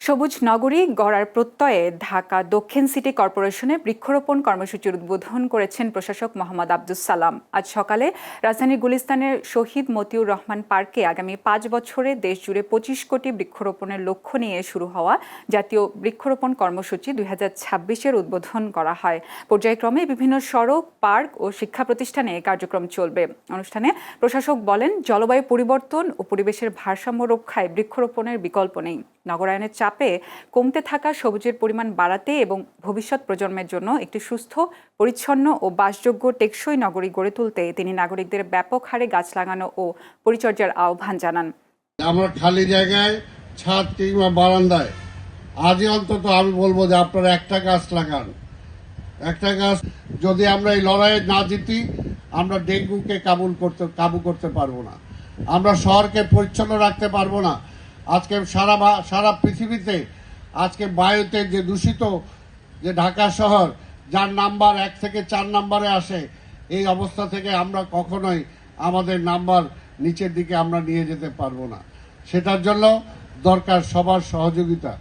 সবুজ নগরী গড়ার প্রত্যয়ে ঢাকা দক্ষিণ সিটি কর্পোরেশনে বৃক্ষরোপণ কর্মসূচির উদ্বোধন করেছেন প্রশাসক মোহাম্মদ আব্দুস সালাম। আজ সকালে রাজধানীর গুলিস্তানের শহীদ মতিউর রহমান পার্কে আগামী ৫ বছরে দেশজুড়ে ২৫ কোটি বৃক্ষরোপণের লক্ষ্য নিয়ে শুরু হওয়া জাতীয় বৃক্ষরোপণ কর্মসূচি ২০২৬-এর উদ্বোধন করা হয়। পর্যায়ক্রমে বিভিন্ন সড়ক, পার্ক ও শিক্ষা প্রতিষ্ঠানে কার্যক্রম চলবে। অনুষ্ঠানে প্রশাসক বলেন, জলবায়ু পরিবর্তন ও পরিবেশের ভারসাম্য রক্ষায় বৃক্ষরোপণের বিকল্প নেই। নগরায়নের চাপে কমতে থাকা সবুজের পরিমাণ বাড়াতে এবং ভবিষ্যৎ প্রজন্মের জন্য একটি সুস্থ, পরিচ্ছন্ন ও বাসযোগ্য টেকসই নগরী গড়ে তুলতে তিনি নাগরিকদের ব্যাপক হারে গাছ লাগানো ও পরিচর্যার আহ্বান জানান। আমরা খালি জায়গায়, ছাদ কিংবা বারান্দায় আজই অন্তত আমি বলবো যে আপনারা একটা গাছ লাগান। একটা গাছ যদি আমরা এই লড়াইয়ে না জিতি, আমরা ডেঙ্গুকে কাবু করতে পারবো না, আমরা শহরকে পরিচ্ছন্ন রাখতে পারবো না। আজকে সারা পৃথিবীতে আজকে বায়ুতে যে দূষিত যে ঢাকা শহর, যার নাম্বার 1 থেকে 4 নম্বরে আসে, এই অবস্থা থেকে আমরা কখনোই আমাদের নাম্বার নিচের দিকে আমরা নিয়ে যেতে পারবো না। সেটার জন্য দরকার সবার সহযোগিতা।